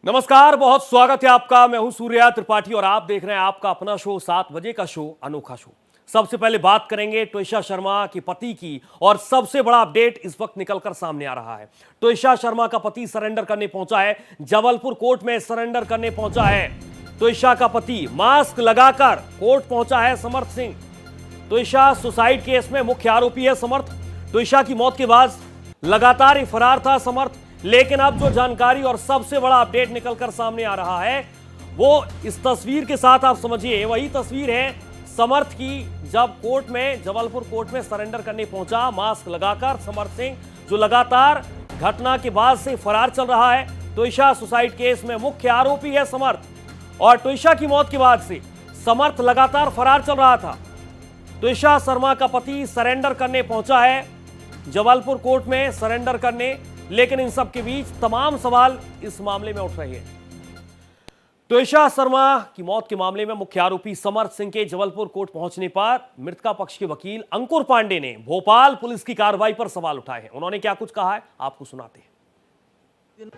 नमस्कार, बहुत स्वागत है आपका। मैं हूं सूर्या त्रिपाठी और आप देख रहे हैं आपका अपना शो 7 बजे का शो अनोखा शो। सबसे पहले बात करेंगे ट्विशा शर्मा के पति की और सबसे बड़ा अपडेट इस वक्त निकलकर सामने आ रहा है। ट्विशा शर्मा का पति सरेंडर करने पहुंचा है, जबलपुर कोर्ट में सरेंडर करने पहुंचा है। ट्विशा का पति मास्क लगाकर कोर्ट पहुंचा है समर्थ सिंह। ट्विशा सुसाइड केस में मुख्य आरोपी है समर्थ। ट्विशा की मौत के बाद लगातार ही फरार था समर्थ, लेकिन अब जो जानकारी और सबसे बड़ा अपडेट निकलकर सामने आ रहा है वो इस तस्वीर के साथ आप समझिए। वही तस्वीर है समर्थ की, जब कोर्ट में जबलपुर कोर्ट में सरेंडर करने पहुंचा मास्क लगाकर समर्थ सिंह, जो लगातार घटना के बाद से फरार चल रहा है। ट्विशा सुसाइड केस में मुख्य आरोपी है समर्थ और ट्विशा की मौत के बाद से समर्थ लगातार फरार चल रहा था। ट्विशा शर्मा का पति सरेंडर करने पहुंचा है जबलपुर कोर्ट में सरेंडर करने, लेकिन इन सब के बीच तमाम सवाल इस मामले में उठ रहे हैं। ट्विशा शर्मा की मौत के मामले में मुख्य आरोपी समर्थ सिंह के जबलपुर कोर्ट पहुंचने पर मृतका पक्ष के वकील अंकुर पांडे ने भोपाल पुलिस की कार्रवाई पर सवाल उठाए हैं। उन्होंने क्या कुछ कहा है आपको सुनाते हैं।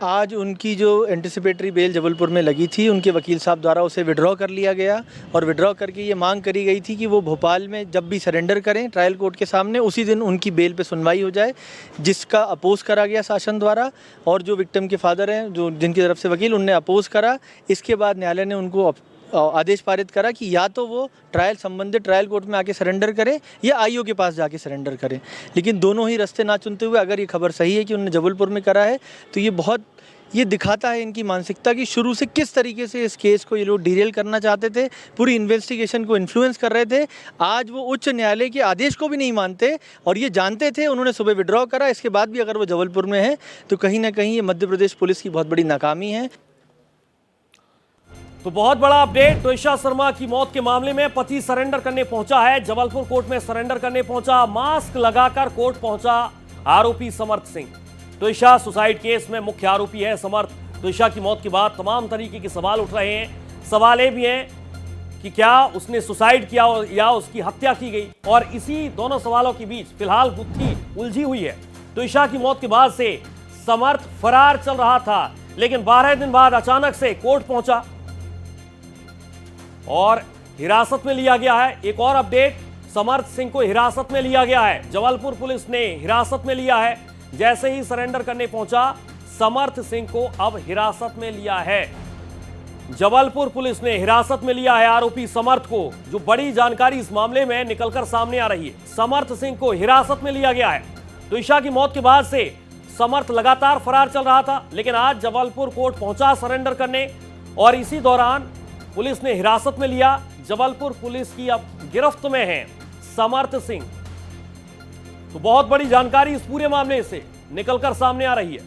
आज उनकी जो एंटिसिपेटरी बेल जबलपुर में लगी थी, उनके वकील साहब द्वारा उसे विड्रॉ कर लिया गया और विड्रॉ करके ये मांग करी गई थी कि वो भोपाल में जब भी सरेंडर करें ट्रायल कोर्ट के सामने, उसी दिन उनकी बेल पे सुनवाई हो जाए, जिसका अपोज करा गया शासन द्वारा। और जो विक्टिम के फादर हैं, जो जिनकी तरफ से वकील, उनने अपोज करा। इसके बाद न्यायालय ने उनको आदेश पारित करा कि या तो वो संबंधित ट्रायल कोर्ट में आके सरेंडर करें या आईओ के पास जाके सरेंडर करें। लेकिन दोनों ही रास्ते ना चुनते हुए अगर ये खबर सही है कि उन्होंने जबलपुर में करा है, तो ये दिखाता है इनकी मानसिकता की शुरू से किस तरीके से इस केस को ये लोग डिरेल करना चाहते थे, पूरी इन्वेस्टिगेशन को इन्फ्लुएंस कर रहे थे। आज वो उच्च न्यायालय के आदेश को भी नहीं मानते और ये जानते थे। उन्होंने सुबह विड्रॉ करा, इसके बाद भी अगर वो जबलपुर में है तो कहीं ना कहीं ये मध्य प्रदेश पुलिस की बहुत बड़ी नाकामी है। तो बहुत बड़ा अपडेट, ट्विशा शर्मा की मौत के मामले में पति सरेंडर करने पहुंचा है, जबलपुर कोर्ट में सरेंडर करने पहुंचा, मास्क लगाकर कोर्ट पहुंचा आरोपी समर्थ सिंह। ट्विशा सुसाइड केस में मुख्य आरोपी है समर्थ। ट्विशा की मौत के बाद तमाम तरीके के सवाल उठ रहे हैं। सवाल ये भी हैं कि क्या उसने सुसाइड किया या उसकी हत्या की गई, और इसी दोनों सवालों के बीच फिलहाल बुद्धि उलझी हुई है। ट्विशा की मौत के बाद से समर्थ फरार चल रहा था, लेकिन 12 दिन बाद अचानक से कोर्ट पहुंचा और हिरासत में लिया गया है। एक और अपडेट, समर्थ सिंह को हिरासत में लिया गया है। जबलपुर पुलिस ने हिरासत में लिया है। जैसे ही सरेंडर करने पहुंचा समर्थ सिंह को अब हिरासत में लिया है। जबलपुर पुलिस ने हिरासत में लिया है आरोपी समर्थ को। जो बड़ी जानकारी इस मामले में निकलकर सामने आ रही है, समर्थ सिंह को हिरासत में लिया गया है। ट्विशा की मौत के बाद से समर्थ लगातार फरार चल रहा था, लेकिन आज जबलपुर कोर्ट पहुंचा सरेंडर करने और इसी दौरान पुलिस ने हिरासत में लिया। जबलपुर पुलिस की अब गिरफ्त में है समर्थ सिंह। तो बहुत बड़ी जानकारी इस पूरे मामले से निकलकर सामने आ रही है।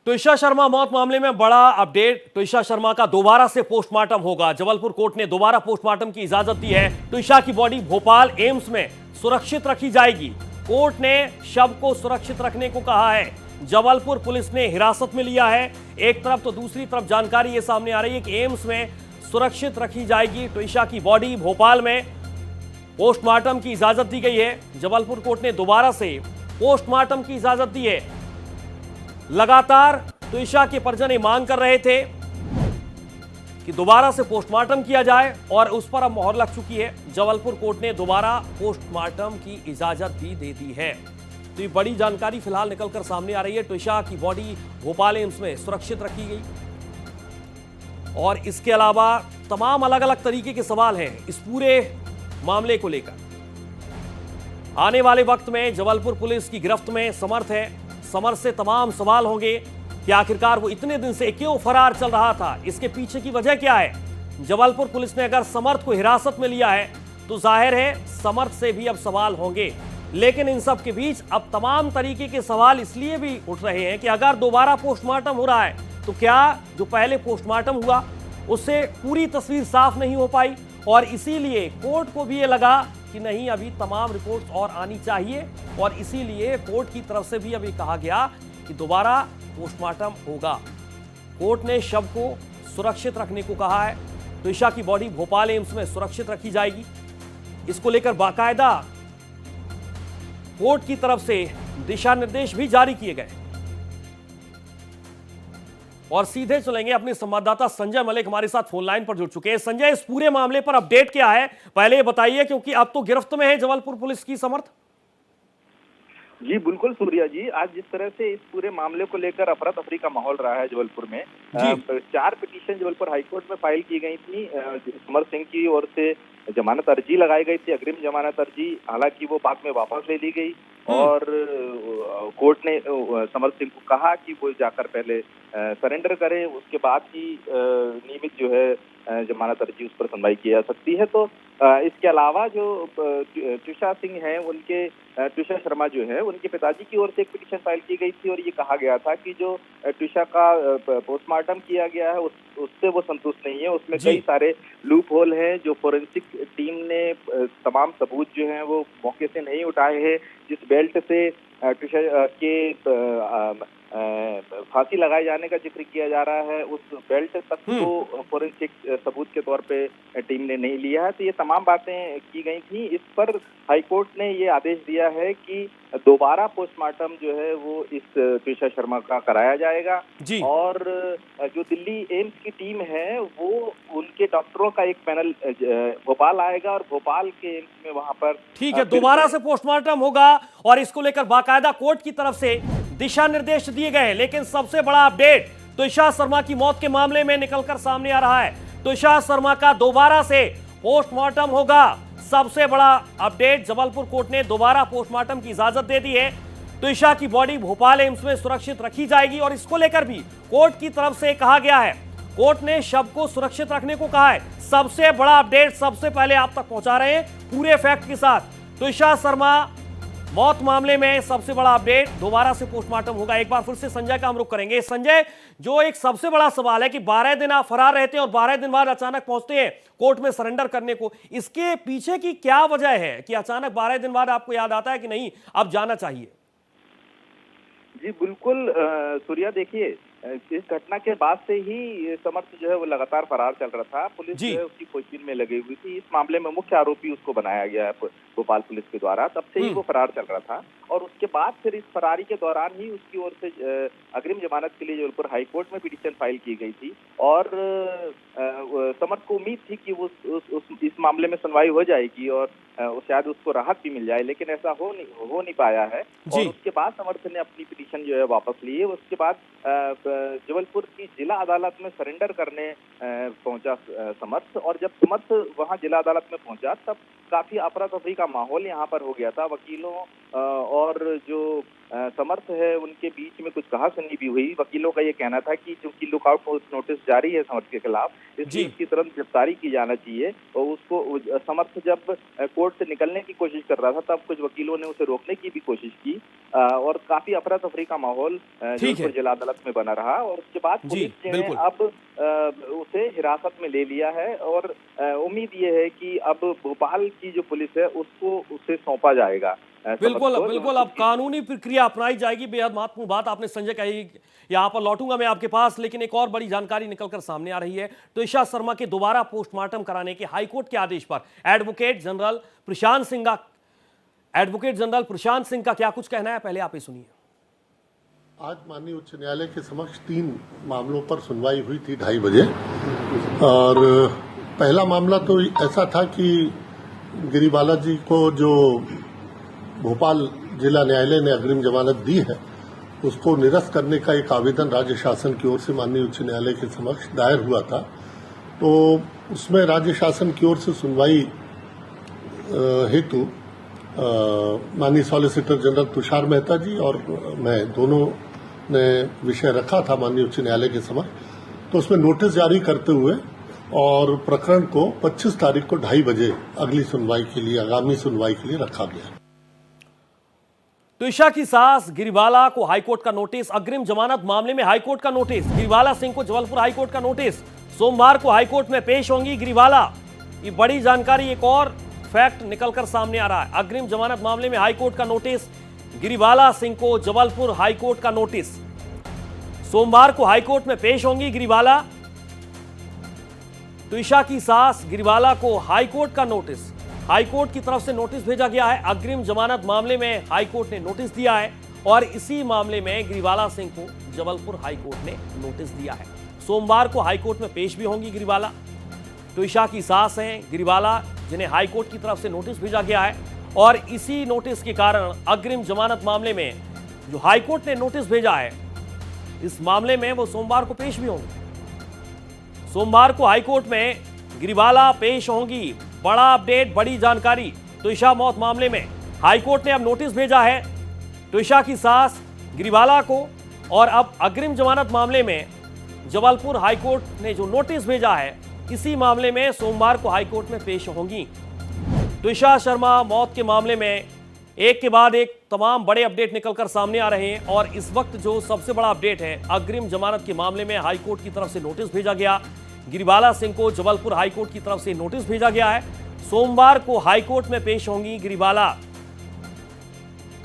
ट्विशा शर्मा मौत मामले में बड़ा अपडेट, ट्विशा शर्मा का दोबारा से पोस्टमार्टम होगा। जबलपुर कोर्ट ने दोबारा पोस्टमार्टम की इजाजत दी है। ट्विशा की बॉडी भोपाल एम्स में सुरक्षित रखी जाएगी। कोर्ट ने शव को सुरक्षित रखने को कहा है। जबलपुर पुलिस ने हिरासत में लिया है एक तरफ, तो दूसरी तरफ जानकारी ये सामने आ रही है कि एम्स में सुरक्षित रखी जाएगी ट्विशा की बॉडी। भोपाल में पोस्टमार्टम की इजाजत दी गई है। जबलपुर कोर्ट ने दोबारा से पोस्टमार्टम की इजाजत दी है। लगातार ट्विशा के परिजन ये मांग कर रहे थे कि दोबारा से पोस्टमार्टम किया जाए और उस पर अब मोहर लग चुकी है। जबलपुर कोर्ट ने दोबारा पोस्टमार्टम की इजाजत भी दे दी है। तो ये बड़ी जानकारी फिलहाल निकलकर सामने आ रही है। ट्विशा की बॉडी भोपाल एम्स में सुरक्षित रखी गई और इसके अलावा तमाम अलग अलग तरीके के सवाल हैं इस पूरे मामले को लेकर। आने वाले वक्त में जबलपुर पुलिस की गिरफ्त में समर्थ है। समर्थ से तमाम सवाल होंगे कि आखिरकार वो इतने दिन से क्यों फरार चल रहा था, इसके पीछे की वजह क्या है। जबलपुर पुलिस ने अगर समर्थ को हिरासत में लिया है तो जाहिर है समर्थ से भी अब सवाल होंगे। लेकिन इन सब के बीच अब तमाम तरीके के सवाल इसलिए भी उठ रहे हैं कि अगर दोबारा पोस्टमार्टम हो रहा है तो क्या जो पहले पोस्टमार्टम हुआ उससे पूरी तस्वीर साफ नहीं हो पाई, और इसीलिए कोर्ट को भी ये लगा कि नहीं, अभी तमाम रिपोर्ट्स और आनी चाहिए, और इसीलिए कोर्ट की तरफ से भी अभी कहा गया कि दोबारा पोस्टमार्टम होगा। कोर्ट ने शव को सुरक्षित रखने को कहा है। ट्विशा की बॉडी भोपाल एम्स में सुरक्षित रखी जाएगी। इसको लेकर बाकायदा कोर्ट की तरफ से दिशा निर्देश भी जारी किए गए। और सीधे चलेंगे अपने संवाददाता संजय मलिक हमारे साथ फोन लाइन पर जुड़ चुके हैं। संजय, इस पूरे मामले पर अपडेट क्या है, पहले ये बताइए, क्योंकि अब तो गिरफ्त में है जबलपुर पुलिस की समर्थ। जी बिल्कुल सूर्या जी, आज जिस तरह से इस पूरे मामले को लेकर अफरा तफरी का माहौल रहा है जबलपुर में, 4 पिटीशन जबलपुर हाईकोर्ट में फाइल की गई थी। समर सिंह की ओर से जमानत अर्जी लगाई गई थी, अग्रिम जमानत अर्जी, हालांकि वो बाद में वापस ले ली गई और कोर्ट ने समर सिंह को कहा कि वो जाकर पहले सरेंडर करें, उसके बाद ही नियमित जो है जमानत अर्जी उस पर सुनवाई की जा सकती है। तो इसके अलावा जो तुषा सिंह हैं, उनके तुषा शर्मा जो है, उनके पिताजी की ओर से एक पिटीशन फाइल की गई थी और ये कहा गया था कि जो तुषा का पोस्टमार्टम किया गया है उससे वो संतुष्ट नहीं है, उसमें कई सारे लूप होल हैं, जो फोरेंसिक टीम ने तमाम सबूत जो हैं वो मौके से नहीं उठाए हैं। जिस बेल्ट से तुषा के फांसी लगाए जाने का जिक्र किया जा रहा है, उस बेल्ट तक को फोरेंसिक सबूत के तौर पे टीम ने नहीं लिया है। तो ये तमाम बातें की गई थी। इस पर हाईकोर्ट ने ये आदेश दिया है कि दोबारा पोस्टमार्टम जो है वो इस तुषा शर्मा का कराया जाएगा और जो दिल्ली एम्स की टीम है वो उनके डॉक्टरों का एक पैनल भोपाल आएगा और भोपाल के एम्स में वहां पर ठीक है, दोबारा से पोस्टमार्टम होगा और इसको लेकर बाकायदा कोर्ट की तरफ से दिशा निर्देश दिए गए हैं। लेकिन सबसे बड़ा अपडेट तुषार शर्मा की मौत के मामले में निकलकर सामने आ रहा है। तुषार शर्मा का दोबारा से पोस्टमार्टम होगा। सबसे बड़ा अपडेट, जबलपुर कोर्ट ने दोबारा पोस्टमार्टम की इजाजत दे दी है। तुषार की बॉडी भोपाल एम्स में सुरक्षित रखी जाएगी और इसको लेकर भी कोर्ट की तरफ से कहा गया है, कोर्ट ने शव को सुरक्षित रखने को कहा है। सबसे बड़ा अपडेट सबसे पहले आप तक पहुंचा रहे हैं पूरे फैक्ट के साथ। तुषार शर्मा मौत मामले में सबसे बड़ा अपडेट, दोबारा से पोस्टमार्टम होगा। एक बार फिर से संजय का हम रुख करेंगे। संजय, जो एक सबसे बड़ा सवाल है कि 12 दिन आप फरार रहते हैं और 12 दिन बाद अचानक पहुंचते हैं कोर्ट में सरेंडर करने को, इसके पीछे की क्या वजह है कि अचानक 12 दिन बाद आपको याद आता है कि नहीं अब जाना चाहिए? जी बिल्कुल सूर्या, देखिए इस घटना के बाद से ही समर्थ जो है वो लगातार फरार चल रहा था। पुलिस जो है उसकी खोजबीन में लगी हुई थी। इस मामले में मुख्य आरोपी उसको बनाया गया है भोपाल पुलिस के द्वारा, तब से ही वो फरार चल रहा था। और उसके बाद फिर इस फरारी के दौरान ही उसकी ओर से अग्रिम जमानत के लिए जबलपुर हाईकोर्ट में पिटीशन फाइल की गई थी और समर्थ को उम्मीद थी कि वो इस मामले में सुनवाई हो जाएगी और शायद उसको राहत भी मिल जाए, लेकिन ऐसा हो नहीं पाया है। और उसके बाद समर्थ ने अपनी पिटीशन जो है वापस ली है। उसके बाद जबलपुर की जिला अदालत में सरेंडर करने पहुंचा समर्थ, और जब समर्थ वहां जिला अदालत में पहुंचा तब काफी अफरा तफरी का माहौल यहाँ पर हो गया था। वकीलों और जो समर्थ है उनके बीच में कुछ कहासुनी भी हुई। वकीलों का ये कहना था कि चूंकि लुकआउट नोटिस जारी है समर्थ के खिलाफ, इसलिए उसकी तुरंत गिरफ्तारी की जाना चाहिए। और उसको समर्थ जब कोर्ट से निकलने की कोशिश कर रहा था तब कुछ वकीलों ने उसे रोकने की भी कोशिश की और काफी अफरा तफरी का माहौल जिला अदालत में बना रहा। और उसके बाद पुलिस ने अब उसे हिरासत में ले लिया है और उम्मीद ये है कि अब भोपाल की जो पुलिस है उसको उसे सौंपा जाएगा। बिल्कुल बिल्कुल, अब कानूनी प्रक्रिया अपनाई जाएगी। बेहद महत्वपूर्ण बात आपने संजय कही, यहाँ पर लौटूंगा मैं आपके पास, लेकिन एक और बड़ी जानकारी निकलकर सामने आ रही है। तुषार शर्मा के दोबारा पोस्टमार्टम कराने के हाईकोर्ट के आदेश पर एडवोकेट जनरल प्रशांत सिंह का क्या कुछ कहना है, पहले आप ये सुनिए। आज माननीय उच्च न्यायालय के समक्ष 3 मामलों पर सुनवाई हुई थी 2:30 बजे। और पहला मामला तो ऐसा था कि गिरिबाला जी को जो भोपाल जिला न्यायालय ने अग्रिम जमानत दी है उसको निरस्त करने का एक आवेदन राज्य शासन की ओर से माननीय उच्च न्यायालय के समक्ष दायर हुआ था। तो उसमें राज्य शासन की ओर से सुनवाई हेतु माननीय सॉलिसिटर जनरल तुषार मेहता जी और मैं दोनों ने विषय रखा था माननीय उच्च न्यायालय के समक्ष। तो उसमें नोटिस जारी करते हुए और प्रकरण को 25 तारीख को 2:30 बजे अगली सुनवाई के लिए, आगामी सुनवाई के लिए रखा गया। तुषार की सास गिरिबाला को हाईकोर्ट का नोटिस, अग्रिम जमानत मामले में हाईकोर्ट का नोटिस, गिरिबाला सिंह को जबलपुर हाईकोर्ट का नोटिस, सोमवार को हाईकोर्ट में पेश होंगी गिरिबाला। ये बड़ी जानकारी, एक और फैक्ट निकलकर सामने आ रहा है। अग्रिम जमानत मामले में हाईकोर्ट का नोटिस, गिरिबाला सिंह को जबलपुर हाईकोर्ट का नोटिस, सोमवार को हाईकोर्ट में पेश होंगी गिरिबाला। तुषार की सास गिरिबाला को हाईकोर्ट का नोटिस, हाईकोर्ट की तरफ से नोटिस भेजा गया है। अग्रिम जमानत मामले में हाईकोर्ट ने नोटिस दिया है और इसी मामले में गिरिबाला सिंह को जबलपुर हाईकोर्ट ने नोटिस दिया है। सोमवार को हाईकोर्ट में पेश भी होंगी गिरिबाला। ट्विशा की सास हैं गिरिबाला, जिन्हें हाईकोर्ट की तरफ से नोटिस भेजा गया है और इसी नोटिस के कारण अग्रिम जमानत मामले में जो हाईकोर्ट ने नोटिस भेजा है, इस मामले में वो सोमवार को पेश भी होंगे। सोमवार को हाईकोर्ट में गिरिबाला पेश होंगी। बड़ा अपडेट, बड़ी जानकारी ट्विशा मौत मामले में हाईकोर्ट ने अब नोटिस भेजा है ट्विशा की सास गिरिबाला को और अब अग्रिम जमानत मामले में जबलपुर हाईकोर्ट ने जो नोटिस भेजा है, इसी मामले में सोमवार को हाईकोर्ट में पेश होंगी। ट्विशा शर्मा मौत के मामले में एक के बाद एक तमाम बड़े अपडेट निकलकर सामने आ रहे हैं और इस वक्त जो सबसे बड़ा अपडेट है, अग्रिम जमानत के मामले में हाईकोर्ट की तरफ से नोटिस भेजा गया। गिरिबाला सिंह को जबलपुर हाईकोर्ट की तरफ से नोटिस भेजा गया है। सोमवार को हाईकोर्ट में पेश होंगी गिरिबाला।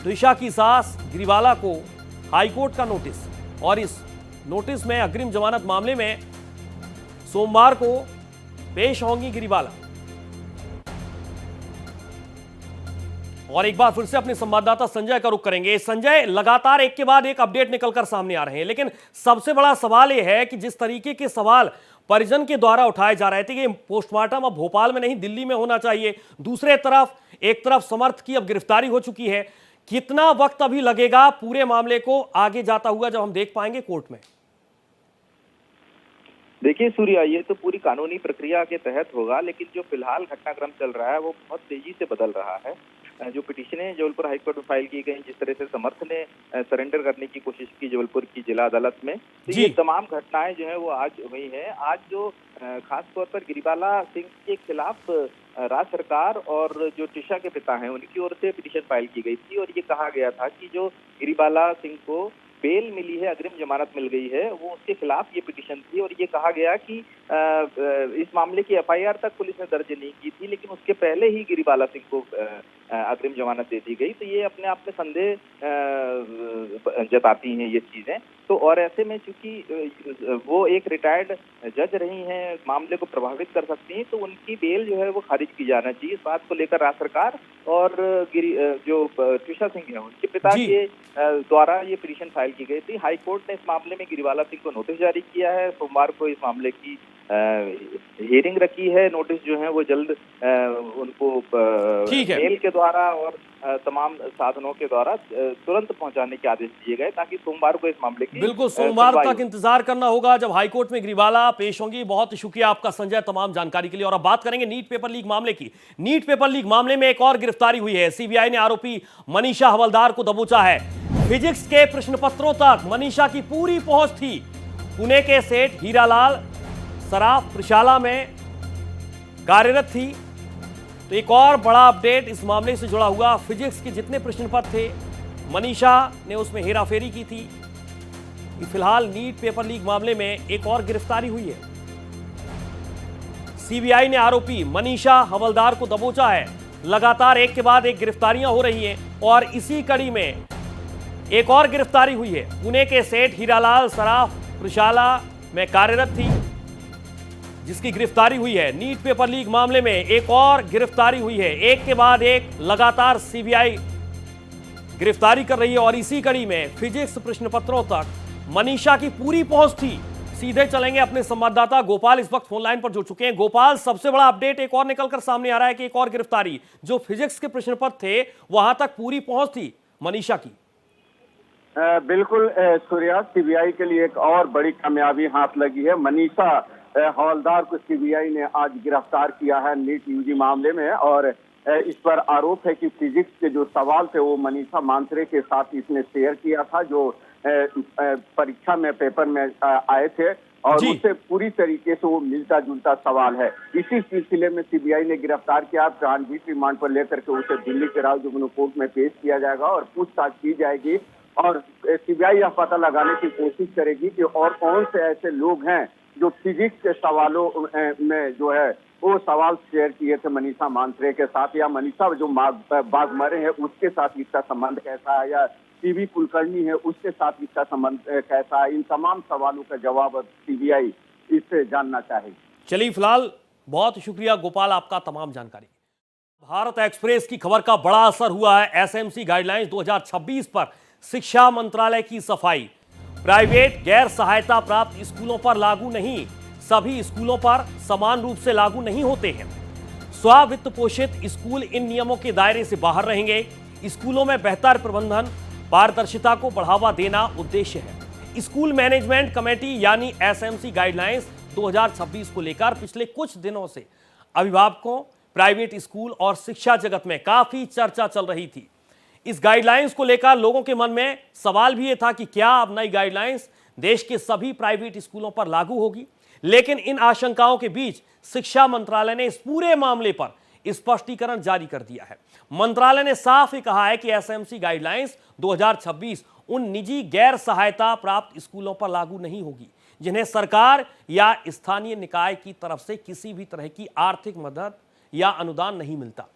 ट्विशा की सास गिरिबाला को हाईकोर्ट का नोटिस और इस नोटिस में अग्रिम जमानत मामले में सोमवार को पेश होंगी गिरिबाला। और एक बार फिर से अपने संवाददाता संजय का रुख करेंगे। संजय, लगातार एक के बाद एक अपडेट निकलकर सामने आ रहे हैं, लेकिन सबसे बड़ा सवाल यह है कि जिस तरीके के सवाल परिजन के द्वारा उठाए जा रहे थे कि पोस्टमार्टम अब भोपाल में नहीं दिल्ली में होना चाहिए, दूसरे तरफ एक तरफ समर्थ की अब गिरफ्तारी हो चुकी है, कितना वक्त अभी लगेगा पूरे मामले को आगे जाता हुआ जब हम देख पाएंगे कोर्ट में? देखिए सूर्या, ये तो पूरी कानूनी प्रक्रिया के तहत होगा, लेकिन जो फिलहाल घटनाक्रम चल रहा है वो बहुत तेजी से बदल रहा है। जो पिटीशनें जबलपुर हाईकोर्ट में फाइल की गई, जिस तरह से समर्थ ने सरेंडर करने की कोशिश की जबलपुर की जिला अदालत में, तो ये तमाम घटनाएं जो है वो आज हुई हैं। आज जो खास तौर पर गिरिबाला सिंह के खिलाफ राज्य सरकार और जो ट्विशा के पिता हैं उनकी ओर से पिटीशन फाइल की गई थी और ये कहा गया था कि जो गिरिबाला सिंह को बेल मिली है, अग्रिम जमानत मिल गई है, वो उसके खिलाफ ये पिटीशन थी और ये कहा गया कि इस मामले की एफआईआर तक पुलिस ने दर्ज नहीं की थी, लेकिन उसके पहले ही गिरिबाला सिंह को अग्रिम जमानत दे दी गई। तो ये अपने आप में संदेह जताती हैं ये चीजें। तो और ऐसे में चूंकि वो एक रिटायर्ड जज रही हैं, मामले को प्रभावित कर सकती हैं, तो उनकी बेल जो है वो खारिज की जाना चाहिए। इस बात को लेकर राज्य सरकार और जो ट्विशा सिंह है उनके पिता के द्वारा ये पिटीशन फाइल की गई थी। हाईकोर्ट ने इस मामले में गिरिबाला सिंह को नोटिस जारी किया है। सोमवार को इस मामले की हियरिंग रखी है। नोटिस जो है वो जल्द उनको मेल के द्वारा और तमाम साधनों के द्वारा तुरंत पहुंचाने के आदेश दिए गए, ताकि सोमवार को इस मामले की बिल्कुल सोमवार तक इंतजार करना होगा जब हाईकोर्ट में गिरिबाला पेश होंगी। बहुत शुक्रिया आपका संजय तमाम जानकारी के लिए। और अब बात करेंगे नीट पेपर लीक मामले की। नीट पेपर लीक मामले में एक और गिरफ्तारी हुई है। सीबीआई ने आरोपी मनीषा हवलदार को दबोचा है। फिजिक्स के प्रश्न पत्रों तक मनीषा की पूरी पहुंच थी। पुणे के सेठ हीरालाल सराफ प्रशाला में कार्यरत थी। तो एक और बड़ा अपडेट इस मामले से जुड़ा हुआ, फिजिक्स के जितने प्रश्न पत्र थे मनीषा ने उसमें हेराफेरी की थी। फिलहाल नीट पेपर लीक मामले में एक और गिरफ्तारी हुई है। सीबीआई ने आरोपी मनीषा हवलदार को दबोचा है। लगातार एक के बाद एक गिरफ्तारियां हो रही हैं और इसी कड़ी में एक और गिरफ्तारी हुई है। पुणे के सेठ हीरालाल सराफ प्रशाला में कार्यरत थी, जिसकी गिरफ्तारी हुई है। नीट पेपर लीक मामले में एक और गिरफ्तारी हुई है। एक के बाद एक लगातार सीबीआई गिरफ्तारी कर रही है और इसी कड़ी में फिजिक्स प्रश्न पत्रों तक मनीषा की पूरी पहुंच थी। सीधे चलेंगे अपने संवाददाता गोपाल इस वक्त फोन लाइन पर जुड़ चुके हैं। गोपाल, सबसे बड़ा अपडेट एक और निकलकर सामने आ रहा है कि एक और गिरफ्तारी, जो फिजिक्स के प्रश्न पत्र थे वहां तक पूरी पहुंच थी मनीषा की। बिल्कुल सूर्या, सीबीआई के लिए एक और बड़ी कामयाबी हाथ लगी है। मनीषा हवलदार को सीबीआई ने आज गिरफ्तार किया है नीट यूजी मामले में और इस पर आरोप है कि फिजिक्स के जो सवाल थे वो मनीषा मांत्रे के साथ इसने शेयर किया था, जो परीक्षा में पेपर में आए थे और उससे पूरी तरीके से वो मिलता जुलता सवाल है। इसी सिलसिले में सीबीआई ने गिरफ्तार किया। ट्रांजिट रिमांड पर लेकर के उसे दिल्ली के राव जुगनू कोर्ट में पेश किया जाएगा और पूछताछ की जाएगी और सीबीआई यह पता लगाने की कोशिश करेगी कि और कौन से ऐसे लोग हैं जो फिजिक्स के सवालों में जो है वो सवाल शेयर किए थे मनीषा मांत्रे के साथ, या मनीषा जो बागमरे है उसके साथ इसका संबंध कैसा है, या टीवी कुलकर्णी है उसके साथ इसका संबंध कैसा है। इन तमाम सवालों का जवाब सीबीआई इससे जानना चाहेगी। चलिए, फिलहाल बहुत शुक्रिया गोपाल आपका तमाम जानकारी। भारत एक्सप्रेस की खबर का बड़ा असर हुआ है एसएमसी गाइडलाइंस 2026 पर। शिक्षा मंत्रालय की सफाई। प्राइवेट गैर सहायता प्राप्त स्कूलों पर लागू नहीं, सभी स्कूलों पर समान रूप से लागू नहीं होते हैं। स्व वित्त पोषित स्कूल इन नियमों के दायरे से बाहर रहेंगे। स्कूलों में बेहतर प्रबंधन, पारदर्शिता को बढ़ावा देना उद्देश्य है। स्कूल मैनेजमेंट कमेटी यानी एसएमसी गाइडलाइंस 2026 को लेकर पिछले कुछ दिनों से अभिभावकों, प्राइवेट स्कूल और शिक्षा जगत में काफी चर्चा चल रही थी। इस गाइडलाइंस को लेकर लोगों के मन में सवाल भी यह था कि क्या अब नई गाइडलाइंस देश के सभी प्राइवेट स्कूलों पर लागू होगी। लेकिन इन आशंकाओं के बीच शिक्षा मंत्रालय ने इस पूरे मामले पर स्पष्टीकरण जारी कर दिया है। मंत्रालय ने साफ ही कहा है कि एसएमसी गाइडलाइंस 2026 उन निजी गैर सहायता प्राप्त स्कूलों पर लागू नहीं होगी जिन्हें सरकार या स्थानीय निकाय की तरफ से किसी भी तरह की आर्थिक मदद या अनुदान नहीं मिलता।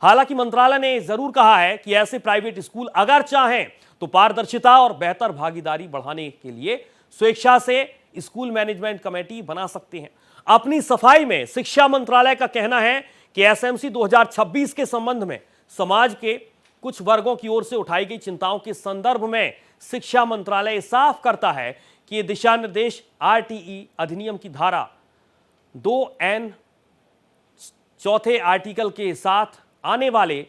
हालांकि मंत्रालय ने जरूर कहा है कि ऐसे प्राइवेट स्कूल अगर चाहें तो पारदर्शिता और बेहतर भागीदारी बढ़ाने के लिए स्वेच्छा से स्कूल मैनेजमेंट कमेटी बना सकते हैं। अपनी सफाई में शिक्षा मंत्रालय का कहना है कि एसएमसी 2026 के संबंध में समाज के कुछ वर्गों की ओर से उठाई गई चिंताओं के संदर्भ में शिक्षा मंत्रालय साफ करता है कि ये दिशा निर्देश आरटीई अधिनियम की धारा 2N चौथे आर्टिकल के साथ आने वाले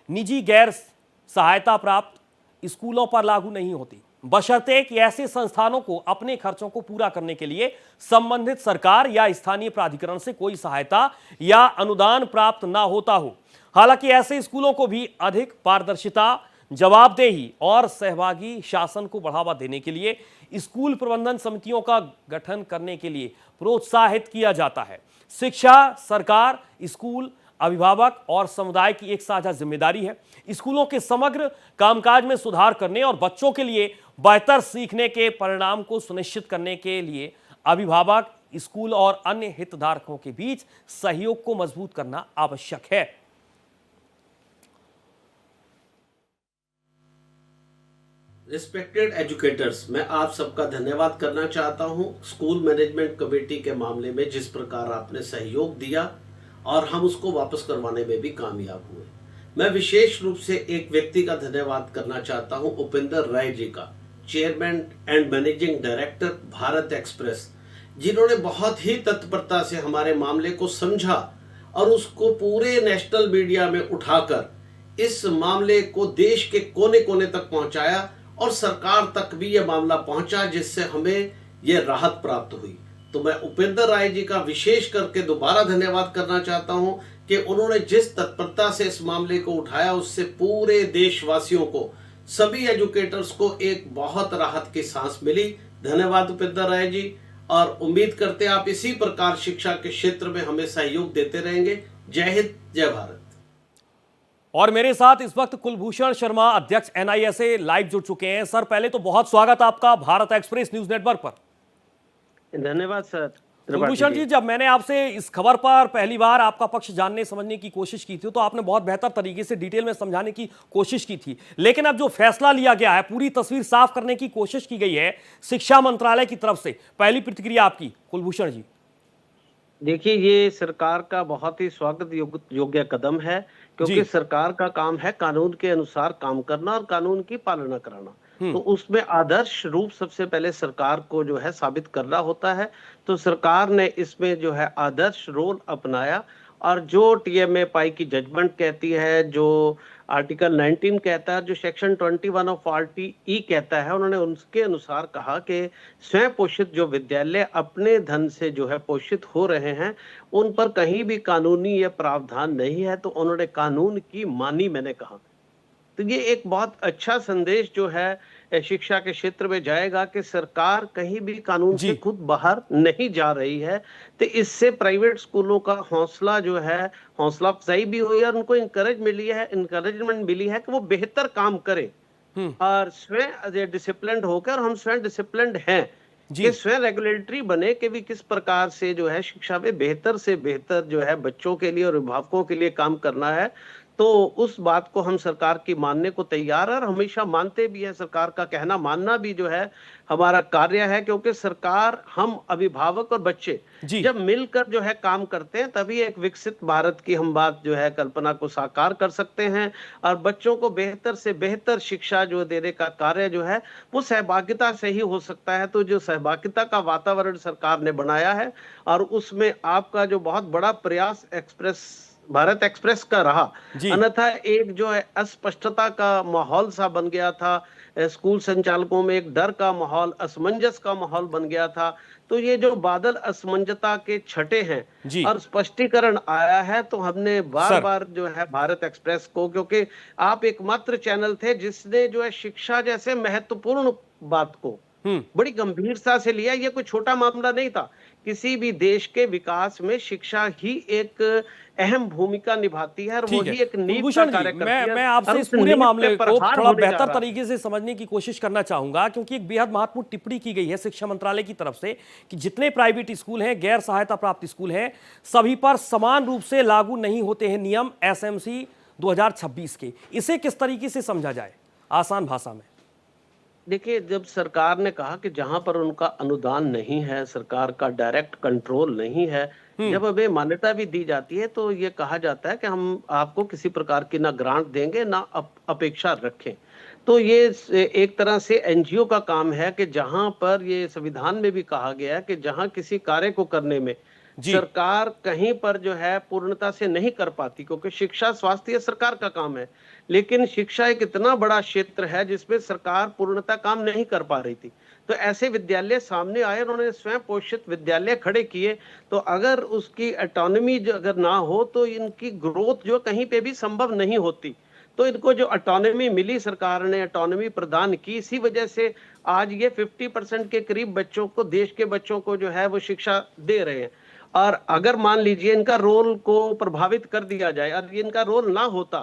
निजी गैर सहायता प्राप्त स्कूलों पर लागू नहीं होती, बशर्ते कि ऐसे संस्थानों को अपने खर्चों को पूरा करने के लिए संबंधित सरकार या स्थानीय प्राधिकरण से कोई सहायता या अनुदान प्राप्त ना होता हो। हालांकि ऐसे स्कूलों को भी अधिक पारदर्शिता, जवाबदेही और सहभागी शासन को बढ़ावा देने के लिए स्कूल प्रबंधन समितियों का गठन करने के लिए प्रोत्साहित किया जाता है। शिक्षा, सरकार, स्कूल, अभिभावक और समुदाय की एक साझा जिम्मेदारी है। स्कूलों के समग्र कामकाज में सुधार करने और बच्चों के लिए बेहतर सीखने के परिणाम को सुनिश्चित करने के लिए अभिभावक, स्कूल और अन्य हितधारकों के बीच सहयोग को मजबूत करना आवश्यक है। रिस्पेक्टेड एजुकेटर्स, मैं आप सबका धन्यवाद करना चाहता हूं स्कूल मैनेजमेंट कमेटी के मामले में जिस प्रकार आपने सहयोग दिया और हम उसको वापस करवाने में भी कामयाब हुए। मैं विशेष रूप से एक व्यक्ति का धन्यवाद करना चाहता हूं, उपेंद्र राय जी का, chairman and managing director Bharat express, जिन्होंने बहुत ही तत्परता से हमारे मामले को समझा और उसको पूरे नेशनल मीडिया में उठाकर इस मामले को देश के कोने कोने तक पहुंचाया और सरकार तक भी यह मामला पहुंचा, जिससे हमें यह राहत प्राप्त हुई। तो मैं उपेंद्र राय जी का विशेष करके दोबारा धन्यवाद करना चाहता हूं कि उन्होंने जिस तत्परता से इस मामले को उठाया उससे पूरे देशवासियों को, सभी एजुकेटर्स को एक बहुत राहत की सांस मिली। धन्यवाद उपेंद्र राय जी, और उम्मीद करते हैं आप इसी प्रकार शिक्षा के क्षेत्र में हमें सहयोग देते रहेंगे। जय हिंद, जय भारत। और मेरे साथ इस वक्त कुलभूषण शर्मा, अध्यक्ष एनआईएसए, लाइव जुड़ चुके हैं। सर, पहले तो बहुत स्वागत आपका भारत एक्सप्रेस न्यूज नेटवर्क पर। धन्यवाद सर। कुलभूषण जी, जब मैंने आपसे इस खबर पर पहली बार आपका पक्ष जानने समझने की कोशिश की थी तो आपने बहुत बेहतर तरीके से डिटेल में समझाने की कोशिश की थी, लेकिन अब जो फैसला लिया गया है, पूरी तस्वीर साफ करने की कोशिश की गई है शिक्षा मंत्रालय की तरफ से, पहली प्रतिक्रिया आपकी कुलभूषण जी। देखिए, ये सरकार का बहुत ही स्वागत योग्य कदम है, क्योंकि सरकार का काम है कानून के अनुसार काम करना और कानून की पालना कराना। तो उसमें आदर्श रूप सबसे पहले सरकार को जो है साबित करना होता है। तो सरकार ने इसमें जो है आदर्श रोल अपनाया और जो टीएमए पाई की जजमेंट कहती है, जो आर्टिकल 19 कहता है, जो सेक्शन 21 ऑफ आरटीई कहता है, उन्होंने उसके अनुसार कहा कि स्वयं पोषित जो विद्यालय अपने धन से जो है पोषित हो रहे हैं उन पर कहीं भी कानूनी यह प्रावधान नहीं है। तो उन्होंने कानून की मानी, मैंने कहा। तो ये एक बहुत अच्छा संदेश जो है शिक्षा के क्षेत्र में जाएगा कि सरकार कहीं भी कानून से खुद बाहर नहीं जा रही है। तो इससे प्राइवेट स्कूलों का हौसला जो है, हौसला अफजाई भी हुई है, उनको इंकरेजमेंट मिली है कि वो बेहतर काम करें और स्वयं डिसिप्लिन्ड होकर, हम स्वयं डिसिप्लिन्ड हैं कि स्वयं रेगुलेटरी बने कि भी किस प्रकार से जो है शिक्षा में बेहतर से बेहतर जो है बच्चों के लिए और अभिभावकों के लिए काम करना है। तो उस बात को हम सरकार की मानने को तैयार है और हमेशा मानते भी है। सरकार का कहना मानना भी जो है हमारा कार्य है, क्योंकि सरकार, हम अभिभावक और बच्चे जब मिलकर जो है काम करते हैं तभी एक विकसित भारत की हम बात जो है कल्पना को साकार कर सकते हैं। और बच्चों को बेहतर से बेहतर शिक्षा जो देने का कार्य जो है वो सहभागिता से ही हो सकता है। तो जो सहभागिता का वातावरण सरकार ने बनाया है और उसमें आपका जो बहुत बड़ा प्रयास भारत एक्सप्रेस का रहा, अन्यथा एक जो है अस्पष्टता का माहौल सा बन गया था, स्कूल संचालकों में एक डर का माहौल, असमंजस का माहौल बन गया था। तो ये जो बादल असमंजसता के छटे हैं और स्पष्टीकरण आया है, तो हमने बार बार जो है भारत एक्सप्रेस को, क्योंकि आप एकमात्र चैनल थे जिसने जो है शिक्षा जैसे महत्वपूर्ण बात को बड़ी गंभीरता से लिया। ये कोई छोटा मामला नहीं था। किसी भी देश के विकास में शिक्षा ही एक अहम भूमिका निभाती है और वही एक नींव का कार्य करती है। मैं आपसे इस पूरे मामले को थोड़ा बेहतर तरीके से समझने की कोशिश करना चाहूंगा, क्योंकि एक बेहद महत्वपूर्ण टिप्पणी की गई है शिक्षा मंत्रालय की तरफ से कि जितने प्राइवेट स्कूल हैं, गैर सहायता प्राप्त स्कूल हैं, सभी पर समान रूप से लागू नहीं होते हैं नियम एसएमसी 2026 के। इसे किस तरीके से समझा जाए आसान भाषा में? देखिए, जब सरकार ने कहा कि जहां पर उनका अनुदान नहीं है, सरकार का डायरेक्ट कंट्रोल नहीं है, जब हमें मान्यता भी दी जाती है तो ये कहा जाता है कि हम आपको किसी प्रकार की ना ग्रांट देंगे ना अपेक्षा रखें। तो ये एक तरह से एनजीओ का काम है कि जहां पर ये संविधान में भी कहा गया है कि जहां किसी कार्य को करने में सरकार कहीं पर जो है पूर्णता से नहीं कर पाती, क्योंकि शिक्षा स्वास्थ्य सरकार का काम है, लेकिन शिक्षा एक इतना बड़ा क्षेत्र है जिसमें सरकार पूर्णता काम नहीं कर पा रही थी। तो ऐसे विद्यालय सामने आए, उन्होंने स्वयं पोषित विद्यालय खड़े किए। तो अगर उसकी ऑटोनॉमी अगर ना हो तो इनकी ग्रोथ जो कहीं पे भी संभव नहीं होती। तो इनको जो ऑटोनॉमी मिली, सरकार ने ऑटोनॉमी प्रदान की, इसी वजह से आज ये 50% के करीब बच्चों को, देश के बच्चों को जो है वो शिक्षा दे रहे हैं। और अगर मान लीजिए इनका रोल को प्रभावित कर दिया जाए और इनका रोल ना होता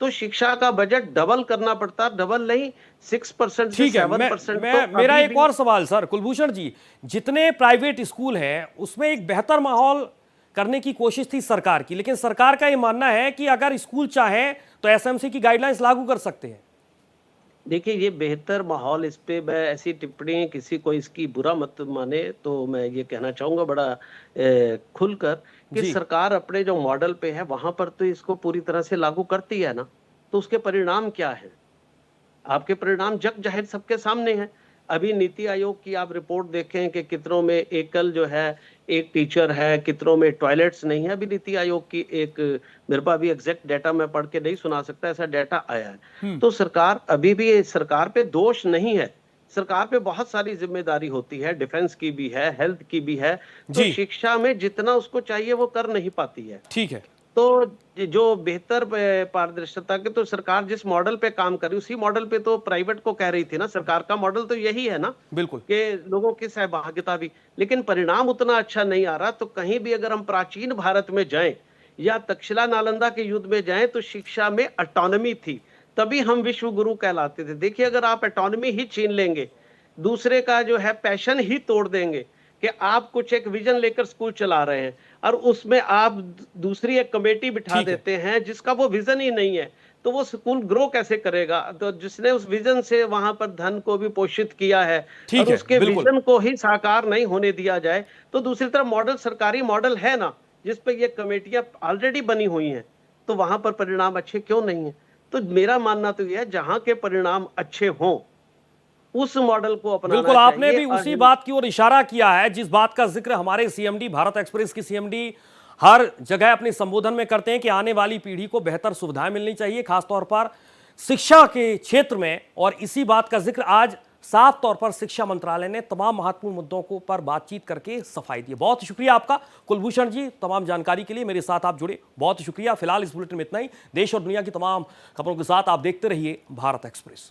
तो शिक्षा का बजट डबल करना पड़ता, डबल नहीं 6% से 7%। मेरा एक और सवाल सर कुलभूषण जी, जितने प्राइवेट स्कूल हैं उसमें एक बेहतर माहौल करने की कोशिश थी सरकार की, लेकिन सरकार का यह मानना है कि अगर स्कूल चाहे तो एसएमसी की गाइडलाइंस लागू कर सकते हैं। देखिए, ये बेहतर माहौल, इस पे मैं ऐसी टिप्पणी किसी को इसकी बुरा मत माने, तो मैं ये कहना चाहूंगा बड़ा खुलकर कि सरकार अपने जो मॉडल पे है वहां पर तो इसको पूरी तरह से लागू करती है ना, तो उसके परिणाम क्या है? आपके परिणाम जग जाहिर सबके सामने हैं। अभी नीति आयोग की आप रिपोर्ट देखें कि कितनों में एकल जो है एक टीचर है, कितनों में टॉयलेट्स नहीं है। अभी नीति आयोग की एक, मेरे पास अभी एग्जैक्ट डाटा मैं पढ़ के नहीं सुना सकता, ऐसा डाटा आया है। तो सरकार, अभी भी सरकार पे दोष नहीं है, सरकार पे बहुत सारी जिम्मेदारी होती है, डिफेंस की भी है, हेल्थ की भी है। तो शिक्षा में जितना उसको चाहिए वो कर नहीं पाती है। ठीक है, तो जो बेहतर पारदर्शिता के, तो सरकार जिस मॉडल पे काम कर रही, उसी मॉडल पे तो प्राइवेट को कह रही थी ना। सरकार का मॉडल तो यही है ना, बिल्कुल, कि लोगों की सहभागिता भी, लेकिन परिणाम उतना अच्छा नहीं आ रहा। तो कहीं भी अगर हम प्राचीन भारत में जाएं या तक्षशिला नालंदा के युद्ध में जाएं तो शिक्षा में ऑटोनॉमी थी, तभी हम विश्व गुरु कहलाते थे। देखिए, अगर आप ऑटोनॉमी ही छीन लेंगे, दूसरे का जो है पैशन ही तोड़ देंगे कि आप कुछ एक विजन लेकर स्कूल चला रहे हैं और उसमें आप दूसरी एक कमेटी बिठा देते हैं जिसका वो विजन ही नहीं है, तो वो स्कूल ग्रो कैसे करेगा? तो जिसने उस विजन से वहां पर धन को भी पोषित किया है और उसके विजन को ही साकार नहीं होने दिया जाए, तो दूसरी तरफ मॉडल, सरकारी मॉडल है ना, जिसपे ये कमेटियां ऑलरेडी बनी हुई हैं, तो वहां पर परिणाम अच्छे क्यों नहीं है? तो मेरा मानना तो यह है, जहां के परिणाम अच्छे हों उस मॉडल को अपनाना चाहिए। बिल्कुल, आपने भी उसी बात की ओर इशारा किया है जिस बात का जिक्र हमारे सीएमडी, भारत एक्सप्रेस की सीएमडी हर जगह अपने संबोधन में करते हैं कि आने वाली पीढ़ी को बेहतर सुविधाएं मिलनी चाहिए, खासतौर पर शिक्षा के क्षेत्र में। और इसी बात का जिक्र आज साफ तौर पर शिक्षा मंत्रालय ने तमाम महत्वपूर्ण मुद्दों को पर बातचीत करके सफाई दी। बहुत शुक्रिया आपका कुलभूषण जी, तमाम जानकारी के लिए मेरे साथ आप जुड़े, बहुत शुक्रिया। फिलहाल इस बुलेटिन में इतना ही। देश और दुनिया की तमाम खबरों के साथ आप देखते रहिए भारत एक्सप्रेस।